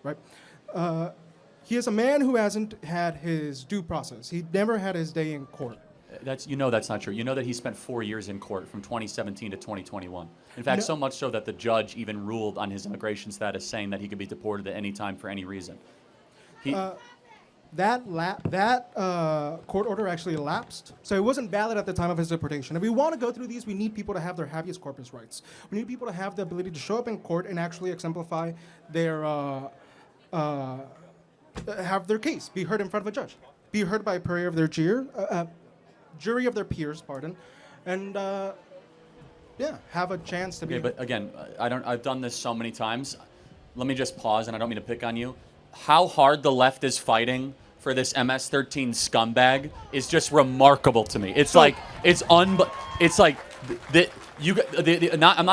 right? Uh, he is a man who hasn't had his due process. He never had his day in court. That's not true. You know that he spent 4 years in court from 2017 to 2021. In fact, No. so much so that the judge even ruled on his immigration status, saying that he could be deported at any time for any reason. He, That court order actually lapsed, so it wasn't valid at the time of his deportation. If we want to go through these, we need people to have their habeas corpus rights. We need people to have the ability to show up in court and actually exemplify their, have their case be heard in front of a judge, be heard by a jury of their peers, and have a chance to be. okay, but again, I've done this so many times. Let me just pause, and I don't mean to pick on you. How hard the left is fighting for this MS-13 scumbag is just remarkable to me. It's like I'm not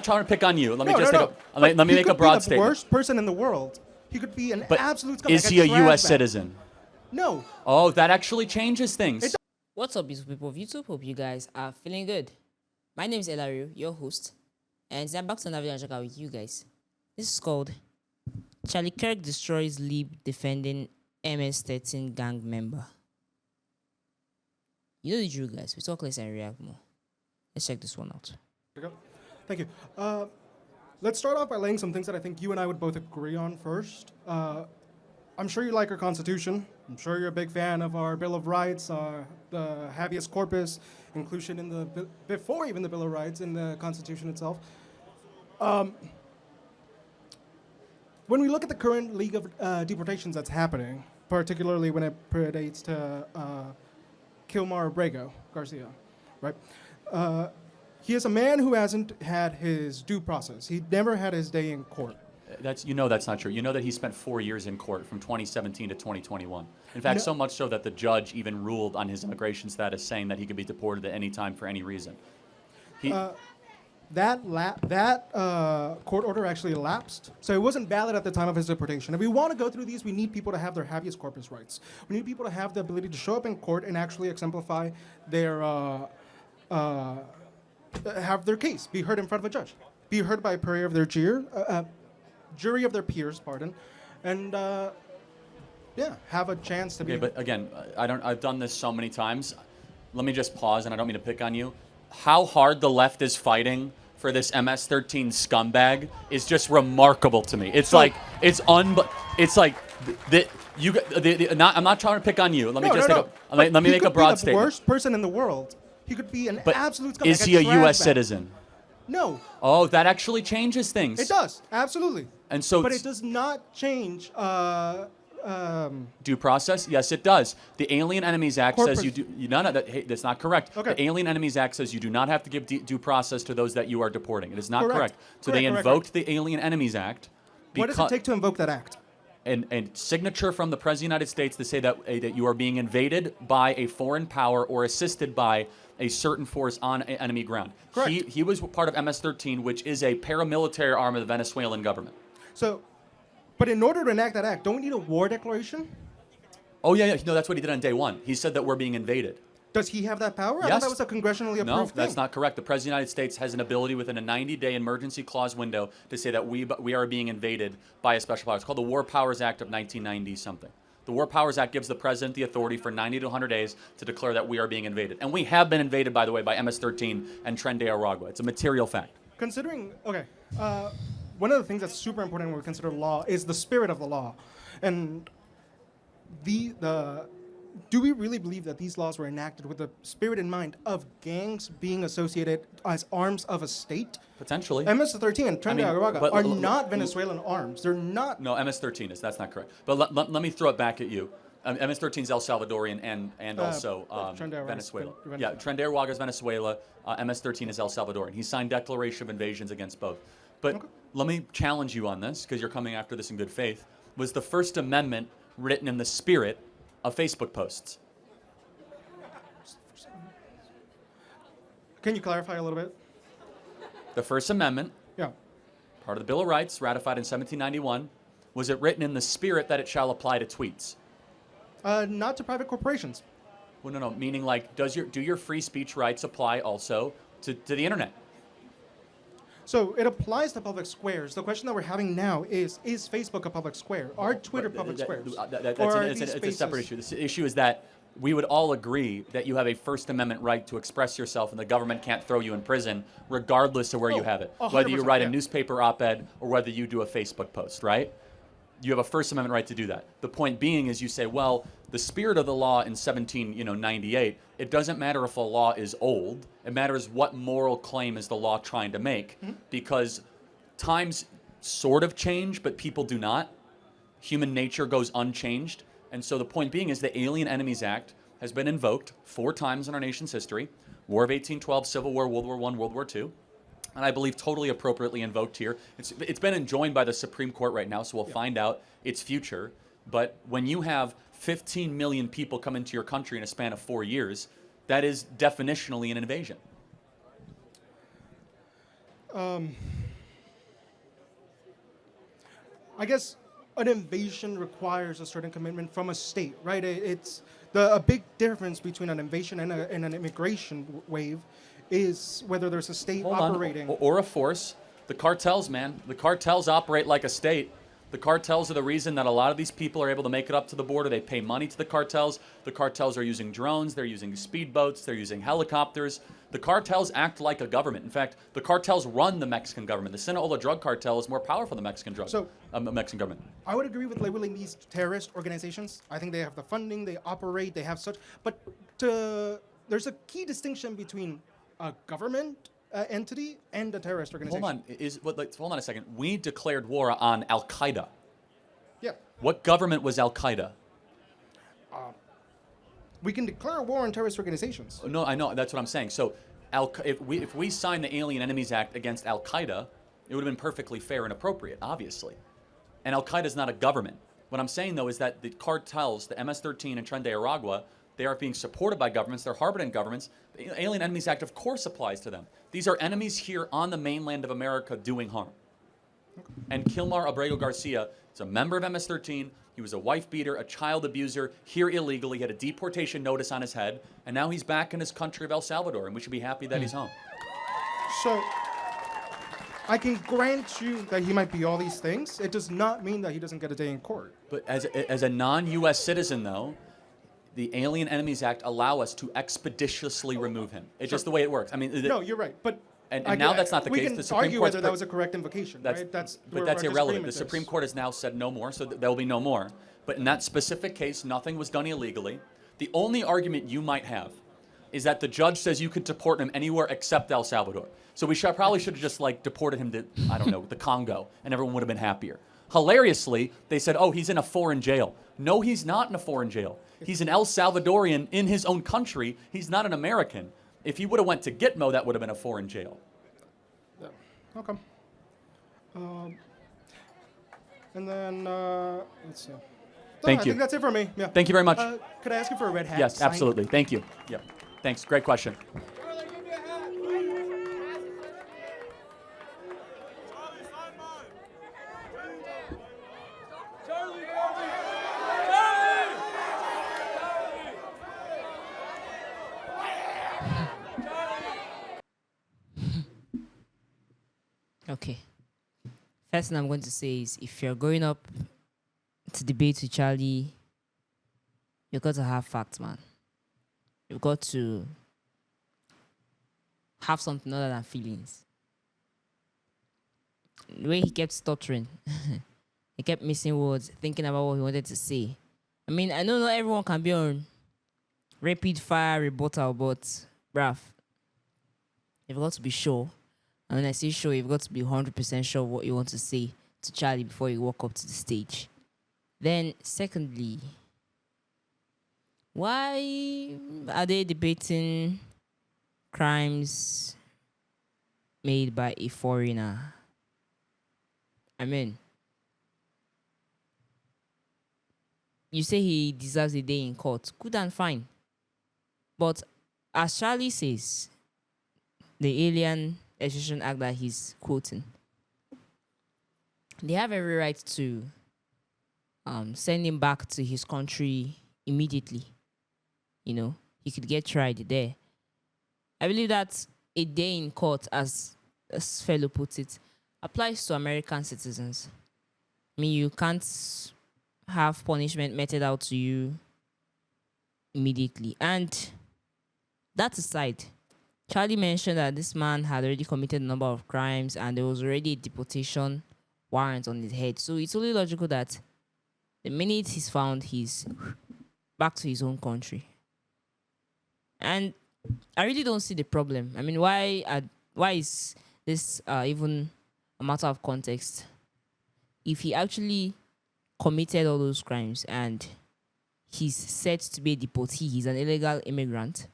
trying to pick on you. Let me make a broad statement. He could be the worst person in the world. He could be an absolute scumbag. Is he a U.S. citizen? No. Oh, that actually changes things. What's up, beautiful people of YouTube? Hope you guys are feeling good. My name is Elario, your host, and I'm back to another video and check out with you guys. This is called Charlie Kirk destroys Lib defending MS-13 gang member. You know the drill, guys. We talk less and react more. Let's check this one out. Thank you. Let's start off by laying some things that I think you and I would both agree on first. I'm sure you like our Constitution. I'm sure you're a big fan of our Bill of Rights, the habeas corpus, inclusion in the before even the Bill of Rights in the Constitution itself. When we look at the current league of deportations that's happening, particularly when it predates to Kilmar Abrego Garcia, right? He is a man who hasn't had his due process. He never had his day in court. That's not true. You know that he spent 4 years in court from 2017 to 2021. In fact, so much so that the judge even ruled on his immigration status, saying that he could be deported at any time for any reason. That court order actually lapsed, so it wasn't valid at the time of his deportation. If we want to go through these, we need people to have their habeas corpus rights. We need people to have the ability to show up in court and actually exemplify their, have their case be heard in front of a judge, be heard by a jury of their peers, and have a chance to be. Okay, but again, I've done this so many times. Let me just pause, and I don't mean to pick on you. How hard the left is fighting for this MS-13 scumbag is just remarkable to me. It's like I'm not trying to pick on you. Let me make a broad statement. He could be the worst person in the world. He could be an absolute scumbag. Is he a U.S. citizen? No. Oh, that actually changes things. It does, absolutely. And so, but it does not change due process. Yes, it does. The Alien Enemies Act says you do. That's not correct. Okay. The Alien Enemies Act says you do not have to give due process to those that you are deporting. It is not correct. So they invoked the Alien Enemies Act. What does it take to invoke that act? And signature from the President of the United States to say that you are being invaded by a foreign power or assisted by a certain force on enemy ground. Correct. He was part of MS-13, which is a paramilitary arm of the Venezuelan government. So, but in order to enact that act, don't we need a war declaration? Oh, yeah. No, that's what he did on day one. He said that we're being invaded. Does he have that power? Yes. I thought that was a congressionally approved No, thing. that's not correct. The President of the United States has an ability within a 90-day emergency clause window to say that we are being invaded by a special power. It's called the War Powers Act of 1990-something. The War Powers Act gives the President the authority for 90 to 100 days to declare that we are being invaded. And we have been invaded, by the way, by MS-13 and Tren de Aragua. It's a material fact. Considering, one of the things that's super important when we consider law is the spirit of the law. And do we really believe that these laws were enacted with the spirit in mind of gangs being associated as arms of a state? Potentially. MS-13 and Tren de Aragua are not Venezuelan arms. They're not. No, MS-13 is. That's not correct. But let me throw it back at you. MS-13 is El Salvadorian and also Venezuela. Yeah, Tren de Aragua is Venezuela. MS-13 is El Salvadorian. He signed Declaration of Invasions against both. But let me challenge you on this, because you're coming after this in good faith. Was the First Amendment written in the spirit of Facebook posts? Can you clarify a little bit? The First Amendment, Yeah. part of the Bill of Rights, ratified in 1791, was it written in the spirit that it shall apply to tweets? Not to private corporations. Well, no, meaning like, do your free speech rights apply also to the internet? So it applies to public squares. The question that we're having now is Facebook a public square? Are Twitter public squares? It's a separate issue. The issue is that we would all agree that you have a First Amendment right to express yourself and the government can't throw you in prison regardless of where you have it. Whether you write a newspaper op-ed or whether you do a Facebook post, right? You have a First Amendment right to do that. The point being is you say, well, the spirit of the law in 1798, it doesn't matter if a law is old. It matters what moral claim is the law trying to make, because times sort of change, but people do not. Human nature goes unchanged. And so the point being is the Alien Enemies Act has been invoked 4 times in our nation's history: War of 1812, Civil War, World War I, World War II. And I believe totally appropriately invoked here. It's been enjoined by the Supreme Court right now, so we'll find out its future. But when you have 15 million people come into your country in a span of 4 years, that is definitionally an invasion. I guess an invasion requires a certain commitment from a state, right? It's a big difference between an invasion and an immigration wave is whether there's a state operating. Or a force. The cartels, man. The cartels operate like a state. The cartels are the reason that a lot of these people are able to make it up to the border. They pay money to the cartels. The cartels are using drones. They're using speedboats. They're using helicopters. The cartels act like a government. In fact, the cartels run the Mexican government. The Sinaloa drug cartel is more powerful than the Mexican Mexican government. I would agree with labeling these terrorist organizations. I think they have the funding, they operate, they have such. But there's a key distinction between a government entity and a terrorist organization. Hold on a second. We declared war on Al Qaeda. Yeah. What government was Al Qaeda? We can declare war on terrorist organizations. No, I know. That's what I'm saying. So, if we signed the Alien Enemies Act against Al Qaeda, it would have been perfectly fair and appropriate, obviously. And Al Qaeda is not a government. What I'm saying, though, is that the cartels, the MS-13 and Tren de Aragua, they are being supported by governments. They're harbored in governments. The Alien Enemies Act, of course, applies to them. These are enemies here on the mainland of America doing harm. And Kilmar Abrego Garcia is a member of MS-13. He was a wife beater, a child abuser, here illegally. He had a deportation notice on his head. And now he's back in his country of El Salvador, and we should be happy that he's home. So, I can grant you that he might be all these things. It does not mean that he doesn't get a day in court. But as a non-U.S. citizen, though, the Alien Enemies Act allow us to expeditiously remove him. It's just the way it works. I mean, no, you're right. But now that's not the case. We can the Supreme argue Court's whether that was a correct invocation, right? But that's irrelevant. The Supreme Court has now said no more, so there will be no more. But in that specific case, nothing was done illegally. The only argument you might have is that the judge says you could deport him anywhere except El Salvador. So we probably should have just deported him to, I don't know, the Congo, and everyone would have been happier. Hilariously, they said, oh, he's in a foreign jail. No, he's not in a foreign jail. He's an El Salvadorian in his own country. He's not an American. If he would have went to Gitmo, that would have been a foreign jail. Yeah. Okay. And then, let's see. Thank I you. think that's it for me. Yeah. Thank you very much. Could I ask you for a red hat? Yes, absolutely. Thank you. Yeah. Thanks. Great question. Okay. First thing I'm going to say is if you're going up to debate with Charlie, you've got to have facts, man. You've got to have something other than feelings. The way he kept stuttering, he kept missing words, thinking about what he wanted to say. I mean, I know not everyone can be on rapid fire rebuttal, but bruv, you've got to be sure. And when I say sure, you've got to be 100% sure what you want to say to Charlie before you walk up to the stage. Then, secondly, why are they debating crimes made by a foreigner? I mean, you say he deserves a day in court. Good and fine. But as Charlie says, the Alien Extradition Act that he's quoting, they have every right to send him back to his country immediately. You know, he could get tried there. I believe that a day in court, as as fellow puts it, applies to American citizens. I mean, you can't have punishment meted out to you immediately. And that aside, Charlie mentioned that this man had already committed a number of crimes and there was already a deportation warrant on his head. So it's only logical that the minute he's found, he's back to his own country. And I really don't see the problem. I mean, why is this even a matter of context? If he actually committed all those crimes and he's said to be a deportee, he's an illegal immigrant,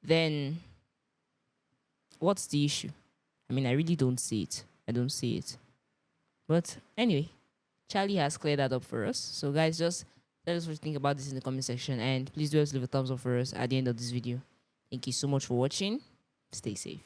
then what's the issue? I mean, I really don't see it. I don't see it. But anyway, Charlie has cleared that up for us. So guys, just tell us what you think about this in the comment section. And please do leave a thumbs up for us at the end of this video. Thank you so much for watching. Stay safe.